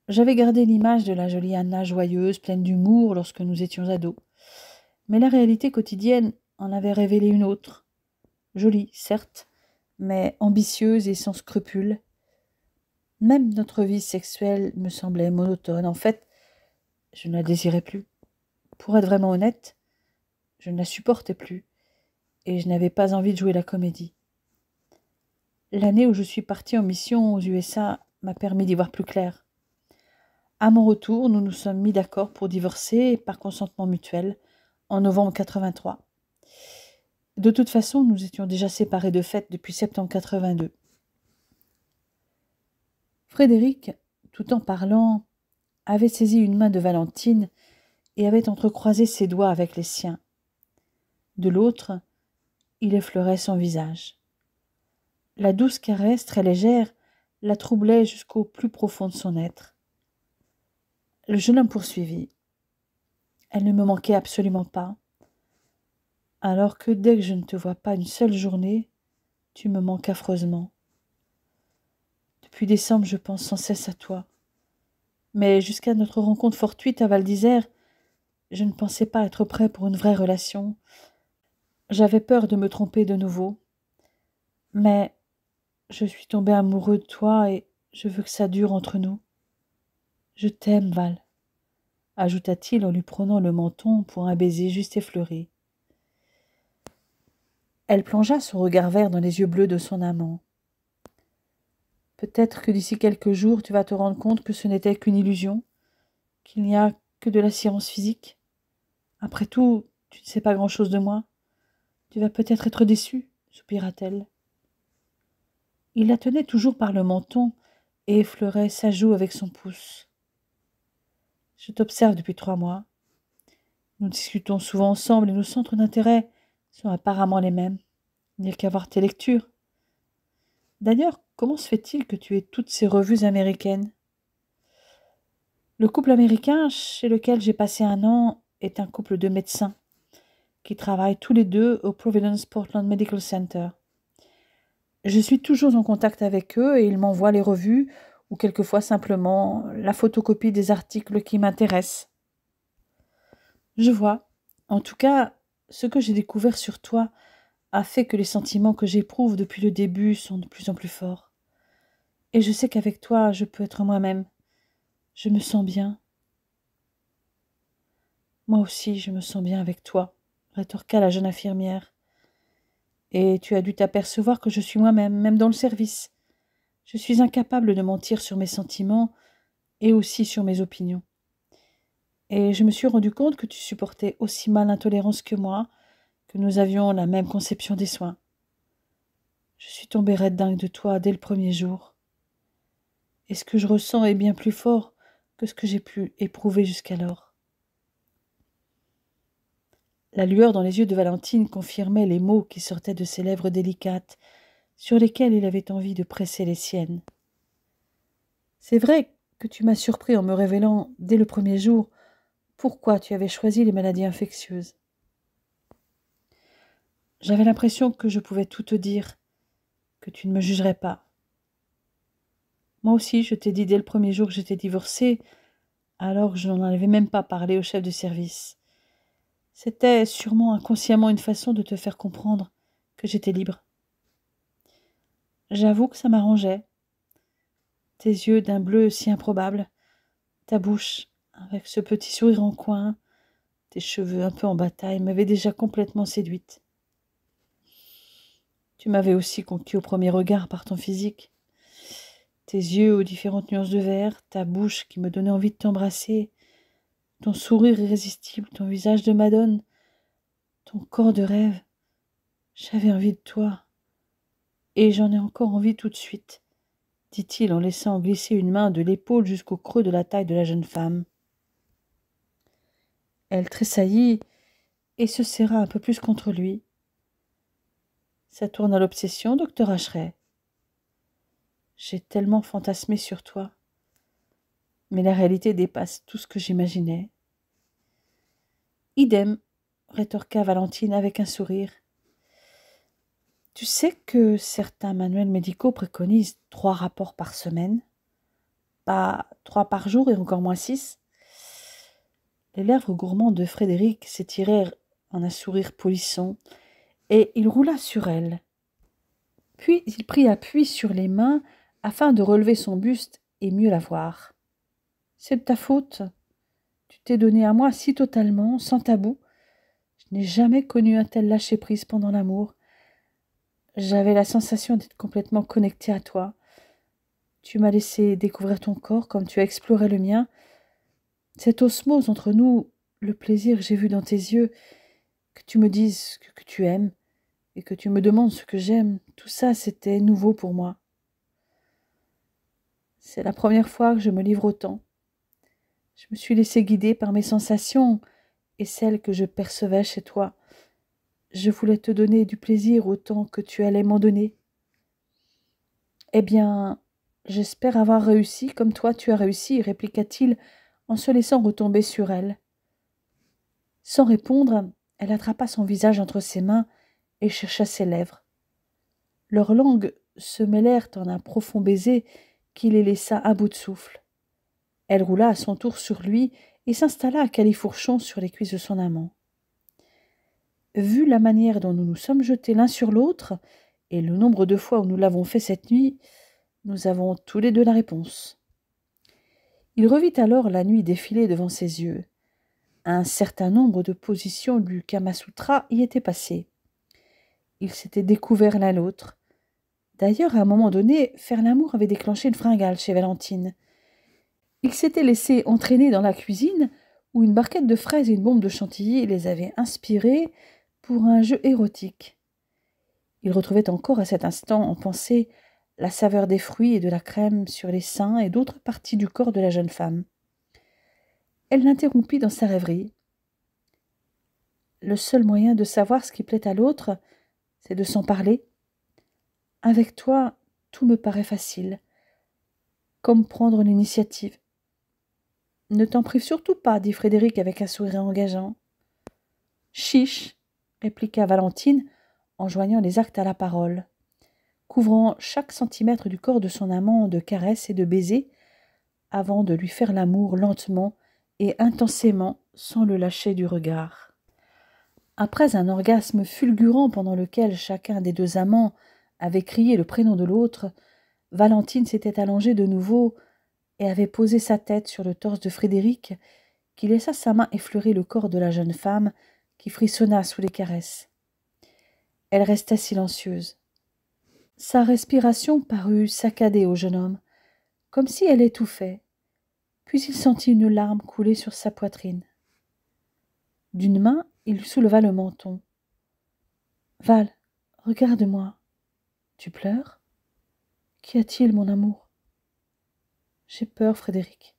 J'avais gardé l'image de la jolie Anna joyeuse, pleine d'humour lorsque nous étions ados. Mais la réalité quotidienne en avait révélé une autre. Jolie, certes, mais ambitieuse et sans scrupules. Même notre vie sexuelle me semblait monotone. En fait, je ne la désirais plus. Pour être vraiment honnête, je ne la supportais plus, et je n'avais pas envie de jouer la comédie. L'année où je suis partie en mission aux USA m'a permis d'y voir plus clair. À mon retour, nous nous sommes mis d'accord pour divorcer par consentement mutuel en novembre 83. De toute façon, nous étions déjà séparés de fait depuis septembre 82. Frédéric, tout en parlant, avait saisi une main de Valentine et avait entrecroisé ses doigts avec les siens. De l'autre, il effleurait son visage. La douce caresse, très légère, la troublait jusqu'au plus profond de son être. Le jeune homme poursuivit. Elle ne me manquait absolument pas, alors que dès que je ne te vois pas une seule journée, tu me manques affreusement. Depuis décembre, je pense sans cesse à toi. Mais jusqu'à notre rencontre fortuite à Val d'Isère, je ne pensais pas être prêt pour une vraie relation. J'avais peur de me tromper de nouveau. Mais je suis tombé amoureux de toi et je veux que ça dure entre nous. Je t'aime, Val, ajouta-t-il en lui prenant le menton pour un baiser juste effleuré. Elle plongea son regard vert dans les yeux bleus de son amant. Peut-être que d'ici quelques jours tu vas te rendre compte que ce n'était qu'une illusion, qu'il n'y a que de l'attirance physique. Après tout, tu ne sais pas grand-chose de moi. Tu vas peut-être être déçu, soupira-t-elle. Il la tenait toujours par le menton et effleurait sa joue avec son pouce. Je t'observe depuis 3 mois. Nous discutons souvent ensemble et nos centres d'intérêt sont apparemment les mêmes. Il n'y a qu'à voir tes lectures. D'ailleurs, comment se fait-il que tu aies toutes ces revues américaines? Le couple américain chez lequel j'ai passé 1 an est un couple de médecins qui travaillent tous les deux au Providence Portland Medical Center. Je suis toujours en contact avec eux et ils m'envoient les revues ou quelquefois simplement la photocopie des articles qui m'intéressent. Je vois. En tout cas, ce que j'ai découvert sur toi a fait que les sentiments que j'éprouve depuis le début sont de plus en plus forts. Et je sais qu'avec toi, je peux être moi-même. Je me sens bien. Moi aussi, je me sens bien avec toi, rétorqua la jeune infirmière. Et tu as dû t'apercevoir que je suis moi-même, même dans le service. Je suis incapable de mentir sur mes sentiments et aussi sur mes opinions. Et je me suis rendu compte que tu supportais aussi mal l'intolérance que moi, que nous avions la même conception des soins. Je suis tombée raide dingue de toi dès le premier jour. Et ce que je ressens est bien plus fort que ce que j'ai pu éprouver jusqu'alors. La lueur dans les yeux de Valentine confirmait les mots qui sortaient de ses lèvres délicates, sur lesquelles il avait envie de presser les siennes. C'est vrai que tu m'as surpris en me révélant, dès le premier jour, pourquoi tu avais choisi les maladies infectieuses. J'avais l'impression que je pouvais tout te dire, que tu ne me jugerais pas. Moi aussi, je t'ai dit dès le premier jour que j'étais divorcée, alors que je n'en avais même pas parlé au chef de service. C'était sûrement inconsciemment une façon de te faire comprendre que j'étais libre. J'avoue que ça m'arrangeait. Tes yeux d'un bleu si improbable, ta bouche avec ce petit sourire en coin, tes cheveux un peu en bataille m'avaient déjà complètement séduite. Tu m'avais aussi conquis au premier regard par ton physique. Tes yeux aux différentes nuances de vert, ta bouche qui me donnait envie de t'embrasser, ton sourire irrésistible, ton visage de madone, ton corps de rêve. J'avais envie de toi. Et j'en ai encore envie tout de suite, dit-il en laissant glisser une main de l'épaule jusqu'au creux de la taille de la jeune femme. Elle tressaillit et se serra un peu plus contre lui. Ça tourne à l'obsession, docteur Ashray. J'ai tellement fantasmé sur toi. Mais la réalité dépasse tout ce que j'imaginais. Idem, rétorqua Valentine avec un sourire. Tu sais que certains manuels médicaux préconisent 3 rapports par semaine, pas 3 par jour et encore moins 6. Les lèvres gourmandes de Frédéric s'étirèrent en un sourire polisson, et il roula sur elle. Puis il prit appui sur les mains afin de relever son buste et mieux la voir. C'est de ta faute. Tu t'es donné à moi si totalement, sans tabou. Je n'ai jamais connu un tel lâcher-prise pendant l'amour. J'avais la sensation d'être complètement connectée à toi. Tu m'as laissé découvrir ton corps comme tu as exploré le mien. Cette osmose entre nous, le plaisir que j'ai vu dans tes yeux, que tu me dises que tu aimes et que tu me demandes ce que j'aime, tout ça, c'était nouveau pour moi. C'est la première fois que je me livre autant. Je me suis laissée guider par mes sensations et celles que je percevais chez toi. Je voulais te donner du plaisir autant que tu allais m'en donner. Eh bien, j'espère avoir réussi comme toi tu as réussi, répliqua-t-il en se laissant retomber sur elle. Sans répondre, elle attrapa son visage entre ses mains et chercha ses lèvres. Leurs langues se mêlèrent en un profond baiser qui les laissa à bout de souffle. Elle roula à son tour sur lui et s'installa à califourchon sur les cuisses de son amant. Vu la manière dont nous nous sommes jetés l'un sur l'autre, et le nombre de fois où nous l'avons fait cette nuit, nous avons tous les deux la réponse. Il revit alors la nuit défiler devant ses yeux. Un certain nombre de positions du Kamasutra y étaient passées. Ils s'étaient découverts l'un l'autre. D'ailleurs, à un moment donné, faire l'amour avait déclenché une fringale chez Valentine. Il s'était laissé entraîner dans la cuisine, où une barquette de fraises et une bombe de chantilly les avaient inspirés pour un jeu érotique. Il retrouvait encore à cet instant en pensée la saveur des fruits et de la crème sur les seins et d'autres parties du corps de la jeune femme. Elle l'interrompit dans sa rêverie. Le seul moyen de savoir ce qui plaît à l'autre, c'est de s'en parler. Avec toi, tout me paraît facile, comme prendre l'initiative. Ne t'en prive surtout pas, dit Frédéric avec un sourire engageant. Chiche, répliqua Valentine en joignant les actes à la parole, couvrant chaque centimètre du corps de son amant de caresses et de baisers, avant de lui faire l'amour lentement et intensément sans le lâcher du regard. Après un orgasme fulgurant pendant lequel chacun des deux amants avait crié le prénom de l'autre, Valentine s'était allongée de nouveau et avait posé sa tête sur le torse de Frédéric, qui laissa sa main effleurer le corps de la jeune femme, qui frissonna sous les caresses. Elle resta silencieuse. Sa respiration parut saccadée au jeune homme, comme si elle étouffait, puis il sentit une larme couler sur sa poitrine. D'une main, il souleva le menton. « Val, regarde-moi. Tu pleures ? Qu'y a-t-il, mon amour ? » « J'ai peur, Frédéric.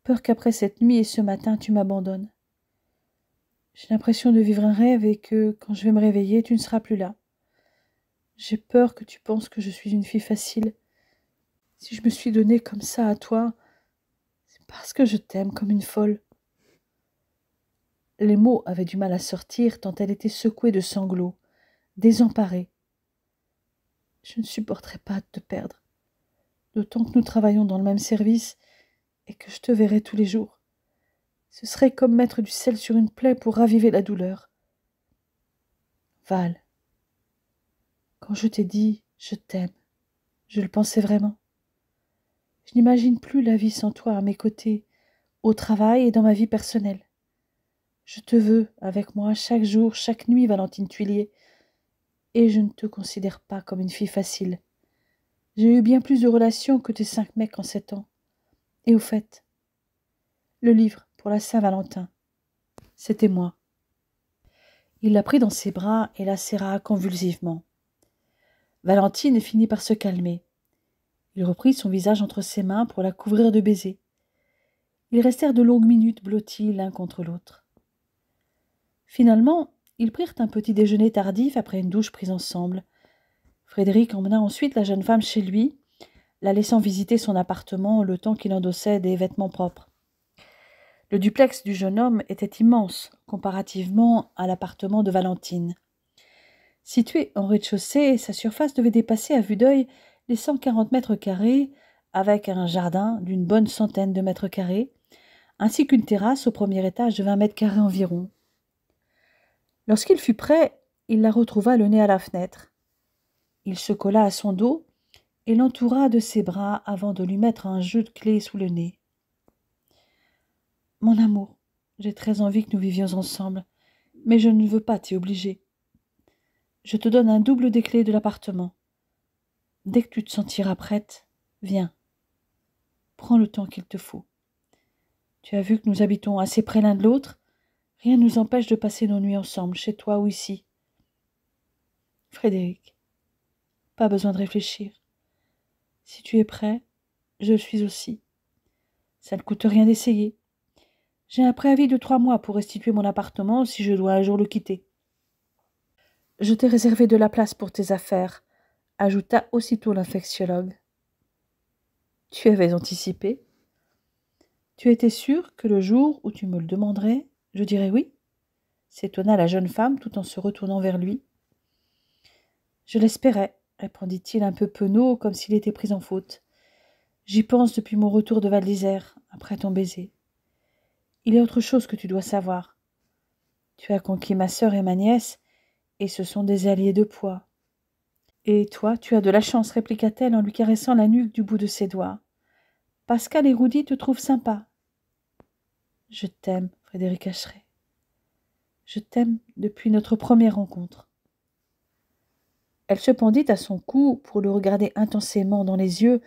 Peur qu'après cette nuit et ce matin, tu m'abandonnes. J'ai l'impression de vivre un rêve et que, quand je vais me réveiller, tu ne seras plus là. J'ai peur que tu penses que je suis une fille facile. Si je me suis donnée comme ça à toi, c'est parce que je t'aime comme une folle. » Les mots avaient du mal à sortir tant elle était secouée de sanglots, désemparée. Je ne supporterais pas de te perdre, d'autant que nous travaillons dans le même service et que je te verrai tous les jours. Ce serait comme mettre du sel sur une plaie pour raviver la douleur. Val, quand je t'ai dit « je t'aime », je le pensais vraiment. Je n'imagine plus la vie sans toi à mes côtés, au travail et dans ma vie personnelle. Je te veux avec moi chaque jour, chaque nuit, Valentine Tuillier, et je ne te considère pas comme une fille facile. J'ai eu bien plus de relations que tes 5 mecs en 7 ans. Et au fait, le livre pour la Saint-Valentin, c'était moi. Il la prit dans ses bras et la serra convulsivement. Valentine finit par se calmer. Il reprit son visage entre ses mains pour la couvrir de baisers. Ils restèrent de longues minutes blottis l'un contre l'autre. Finalement, ils prirent un petit déjeuner tardif après une douche prise ensemble. Frédéric emmena ensuite la jeune femme chez lui, la laissant visiter son appartement le temps qu'il endossait des vêtements propres. Le duplex du jeune homme était immense comparativement à l'appartement de Valentine. Situé en rez-de-chaussée, sa surface devait dépasser à vue d'œil les 140 mètres carrés, avec un jardin d'une bonne centaine de mètres carrés, ainsi qu'une terrasse au premier étage de 20 mètres carrés environ. Lorsqu'il fut prêt, il la retrouva le nez à la fenêtre. Il se colla à son dos et l'entoura de ses bras avant de lui mettre un jeu de clés sous le nez. « Mon amour, j'ai très envie que nous vivions ensemble, mais je ne veux pas t'y obliger. Je te donne un double des clés de l'appartement. Dès que tu te sentiras prête, viens. Prends le temps qu'il te faut. Tu as vu que nous habitons assez près l'un de l'autre. Rien ne nous empêche de passer nos nuits ensemble, chez toi ou ici. Frédéric, pas besoin de réfléchir. Si tu es prêt, je le suis aussi. Ça ne coûte rien d'essayer. J'ai un préavis de 3 mois pour restituer mon appartement si je dois un jour le quitter. Je t'ai réservé de la place pour tes affaires, ajouta aussitôt l'infectiologue. Tu avais anticipé. Tu étais sûr que le jour où tu me le demanderais, je dirais oui, s'étonna la jeune femme tout en se retournant vers lui. Je l'espérais, répondit-il un peu penaud, comme s'il était pris en faute. J'y pense depuis mon retour de Val d'Isère, après ton baiser. Il y a autre chose que tu dois savoir. Tu as conquis ma sœur et ma nièce, et ce sont des alliés de poids. Et toi, tu as de la chance, répliqua-t-elle en lui caressant la nuque du bout de ses doigts. Pascal et Roudy te trouvent sympa. Je t'aime, Frédéric Acheret. Je t'aime depuis notre première rencontre. Elle se pendit à son cou pour le regarder intensément dans les yeux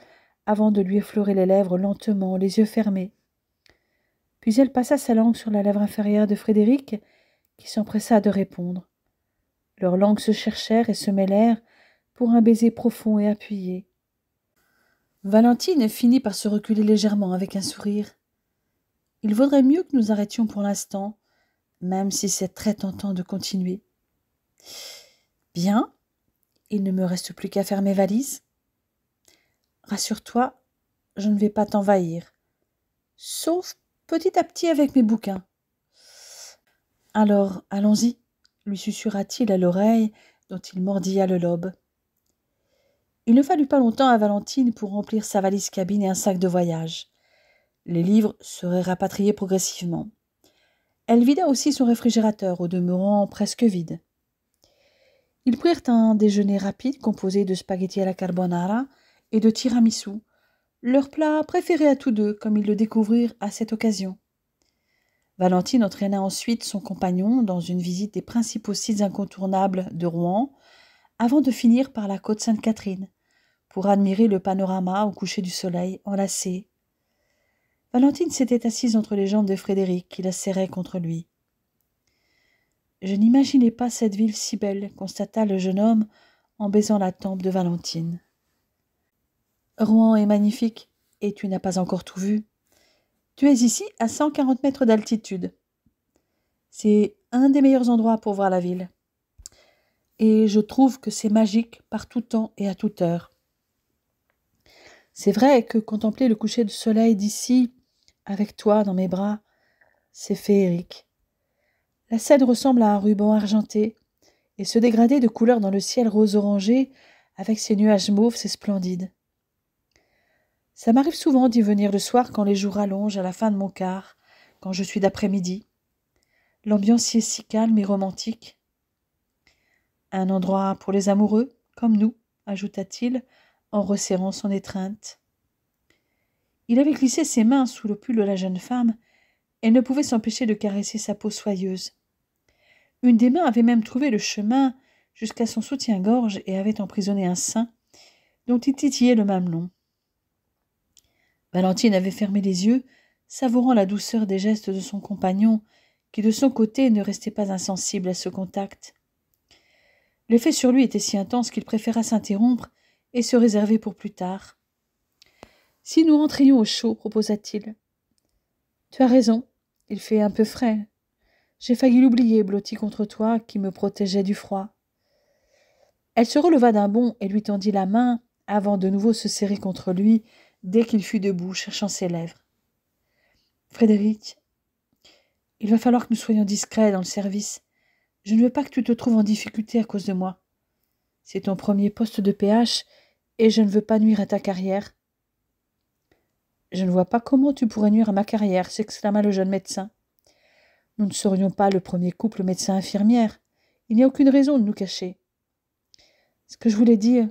avant de lui effleurer les lèvres lentement, les yeux fermés. Puis elle passa sa langue sur la lèvre inférieure de Frédéric, qui s'empressa de répondre. Leurs langues se cherchèrent et se mêlèrent pour un baiser profond et appuyé. Valentine finit par se reculer légèrement avec un sourire. Il vaudrait mieux que nous arrêtions pour l'instant, même si c'est très tentant de continuer. Bien, il ne me reste plus qu'à faire mes valises. Rassure-toi, je ne vais pas t'envahir, sauf petit à petit avec mes bouquins. Alors, allons-y, lui susurra-t-il à l'oreille, dont il mordilla le lobe. Il ne fallut pas longtemps à Valentine pour remplir sa valise cabine et un sac de voyage. Les livres seraient rapatriés progressivement. Elle vida aussi son réfrigérateur, au demeurant presque vide. Ils prirent un déjeuner rapide composé de spaghettis à la carbonara et de tiramisu, leur plat préféré à tous deux, comme ils le découvrirent à cette occasion. Valentine entraîna ensuite son compagnon dans une visite des principaux sites incontournables de Rouen, avant de finir par la côte Sainte-Catherine, pour admirer le panorama au coucher du soleil enlacé. Valentine s'était assise entre les jambes de Frédéric, qui la serrait contre lui. « Je n'imaginais pas cette ville si belle, » constata le jeune homme en baisant la tempe de Valentine. « Rouen est magnifique, et tu n'as pas encore tout vu. Tu es ici à 140 mètres d'altitude. C'est un des meilleurs endroits pour voir la ville. Et je trouve que c'est magique par tout temps et à toute heure. C'est vrai que contempler le coucher du soleil d'ici, avec toi dans mes bras, c'est féerique. La scène ressemble à un ruban argenté, et ce dégradé de couleurs dans le ciel rose-orangé, avec ses nuages mauves, c'est splendide. Ça m'arrive souvent d'y venir le soir quand les jours rallongent à la fin de mon quart, quand je suis d'après-midi. L'ambiance y est si calme et romantique. Un endroit pour les amoureux, comme nous, ajouta-t-il, en resserrant son étreinte. Il avait glissé ses mains sous le pull de la jeune femme et ne pouvait s'empêcher de caresser sa peau soyeuse. Une des mains avait même trouvé le chemin jusqu'à son soutien-gorge et avait emprisonné un sein dont il titillait le mamelon. Valentine avait fermé les yeux, savourant la douceur des gestes de son compagnon, qui de son côté ne restait pas insensible à ce contact. L'effet sur lui était si intense qu'il préféra s'interrompre et se réserver pour plus tard. « Si nous rentrions au chaud, proposa-t-il. Tu as raison, il fait un peu frais. J'ai failli l'oublier, blotti contre toi, qui me protégeait du froid. » Elle se releva d'un bond et lui tendit la main avant de nouveau se serrer contre lui dès qu'il fut debout, cherchant ses lèvres. « Frédéric, il va falloir que nous soyons discrets dans le service. Je ne veux pas que tu te trouves en difficulté à cause de moi. C'est ton premier poste de PH et je ne veux pas nuire à ta carrière. » « Je ne vois pas comment tu pourrais nuire à ma carrière, » s'exclama le jeune médecin. « Nous ne serions pas le premier couple médecin-infirmière. Il n'y a aucune raison de nous cacher. Ce que je voulais dire,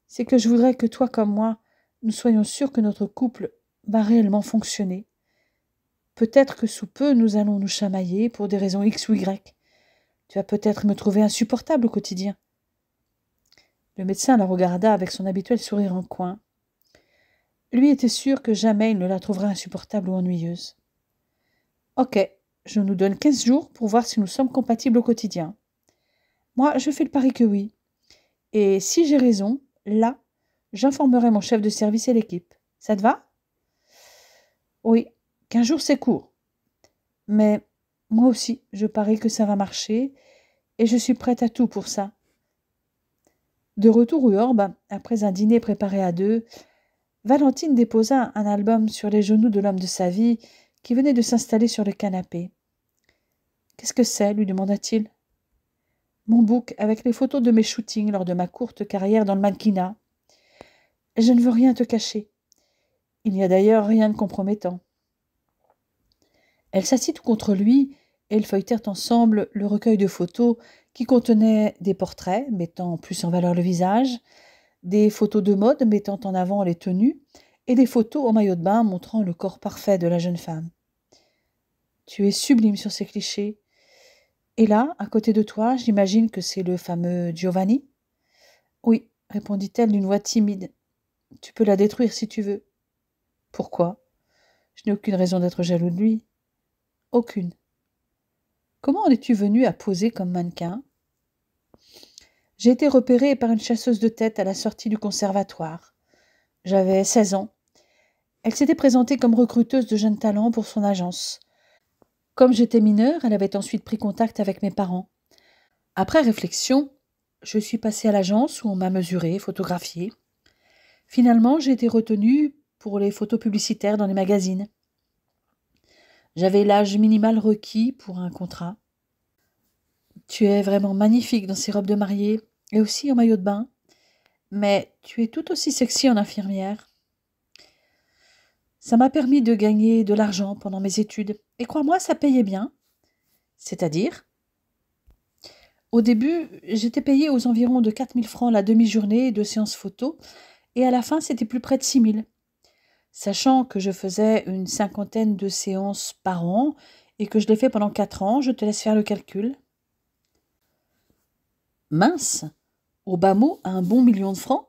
c'est que je voudrais que toi comme moi, nous soyons sûrs que notre couple va réellement fonctionner. Peut-être que sous peu, nous allons nous chamailler pour des raisons X ou Y. Tu vas peut-être me trouver insupportable au quotidien. » Le médecin la regarda avec son habituel sourire en coin. Lui était sûr que jamais il ne la trouverait insupportable ou ennuyeuse. « Ok, je nous donne 15 jours pour voir si nous sommes compatibles au quotidien. Moi, je fais le pari que oui. Et si j'ai raison, là, j'informerai mon chef de service et l'équipe. Ça te va ? » « Oui, 15 jours c'est court. Mais moi aussi, je parie que ça va marcher et je suis prête à tout pour ça. » De retour au Orbe, après un dîner préparé à deux, Valentine déposa un album sur les genoux de l'homme de sa vie qui venait de s'installer sur le canapé. « Qu'est-ce que c'est » lui demanda-t-il. « Mon book avec les photos de mes shootings lors de ma courte carrière dans le mannequinat. Je ne veux rien te cacher. Il n'y a d'ailleurs rien de compromettant. » Elle s'assit tout contre lui et ils feuilletèrent ensemble le recueil de photos qui contenait des portraits mettant plus en valeur le visage, des photos de mode mettant en avant les tenues et des photos en maillot de bain montrant le corps parfait de la jeune femme. « Tu es sublime sur ces clichés. Et là, à côté de toi, j'imagine que c'est le fameux Giovanni ?»« Oui, » répondit-elle d'une voix timide. « Tu peux la détruire si tu veux. »« Pourquoi ? Je n'ai aucune raison d'être jaloux de lui. »« Aucune. »« Comment en es-tu venue à poser comme mannequin ? » ?»« J'ai été repérée par une chasseuse de tête à la sortie du conservatoire. J'avais 16 ans. Elle s'était présentée comme recruteuse de jeunes talents pour son agence. Comme j'étais mineure, elle avait ensuite pris contact avec mes parents. Après réflexion, je suis passée à l'agence où on m'a mesurée, photographiée. Finalement, j'ai été retenue pour les photos publicitaires dans les magazines. J'avais l'âge minimal requis pour un contrat. « Tu es vraiment magnifique dans ces robes de mariée et aussi en maillot de bain. Mais tu es tout aussi sexy en infirmière. » Ça m'a permis de gagner de l'argent pendant mes études. Et crois-moi, ça payait bien. C'est-à-dire ? Au début, j'étais payée aux environs de 4 000 francs la demi-journée de séances photo, et à la fin, c'était plus près de 6 000. Sachant que je faisais une 50aine de séances par an, et que je l'ai fait pendant 4 ans, je te laisse faire le calcul. Mince, au bas mot, un bon 1 000 000 de francs,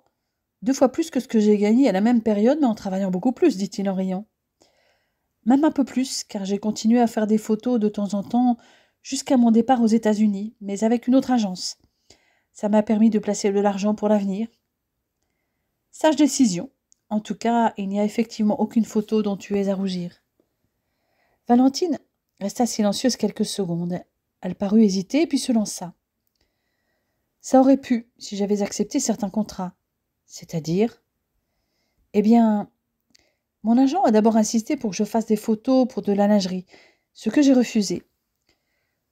2 fois plus que ce que j'ai gagné à la même période, mais en travaillant beaucoup plus, dit-il en riant. Même un peu plus, car j'ai continué à faire des photos de temps en temps jusqu'à mon départ aux États-Unis, mais avec une autre agence. Ça m'a permis de placer de l'argent pour l'avenir. Sage décision. En tout cas, il n'y a effectivement aucune photo dont tu es à rougir. Valentine resta silencieuse quelques secondes. Elle parut hésiter, puis se lança. Ça aurait pu, si j'avais accepté certains contrats. C'est-à-dire ? Eh bien, mon agent a d'abord insisté pour que je fasse des photos pour de la lingerie, ce que j'ai refusé.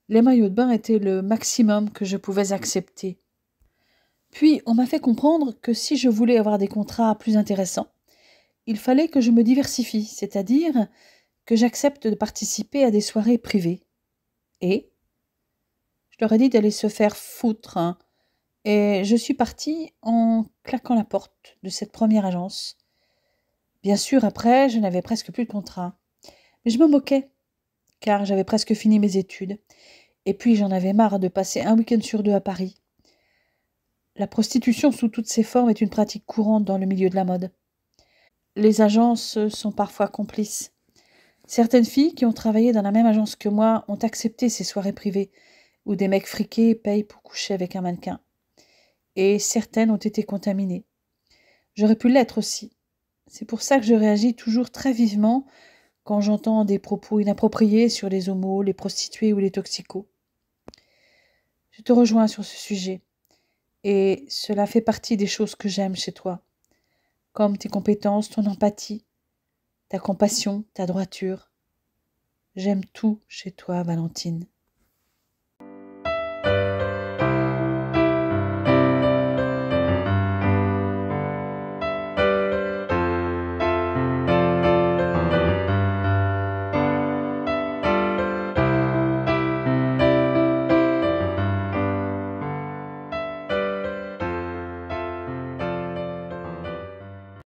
Les maillots de bain étaient le maximum que je pouvais accepter. Puis, on m'a fait comprendre que si je voulais avoir des contrats plus intéressants, il fallait que je me diversifie, c'est-à-dire que j'accepte de participer à des soirées privées. Et je leur ai dit d'aller se faire foutre, hein, et je suis partie en claquant la porte de cette première agence. Bien sûr, après, je n'avais presque plus de contrat. Mais je me moquais, car j'avais presque fini mes études. Et puis, j'en avais marre de passer un week-end sur 2 à Paris. La prostitution sous toutes ses formes est une pratique courante dans le milieu de la mode. Les agences sont parfois complices. Certaines filles qui ont travaillé dans la même agence que moi ont accepté ces soirées privées, où des mecs friqués payent pour coucher avec un mannequin. Et certaines ont été contaminées. J'aurais pu l'être aussi. C'est pour ça que je réagis toujours très vivement quand j'entends des propos inappropriés sur les homos, les prostituées ou les toxicos. Je te rejoins sur ce sujet. Et cela fait partie des choses que j'aime chez toi, comme tes compétences, ton empathie, ta compassion, ta droiture. J'aime tout chez toi, Valentine.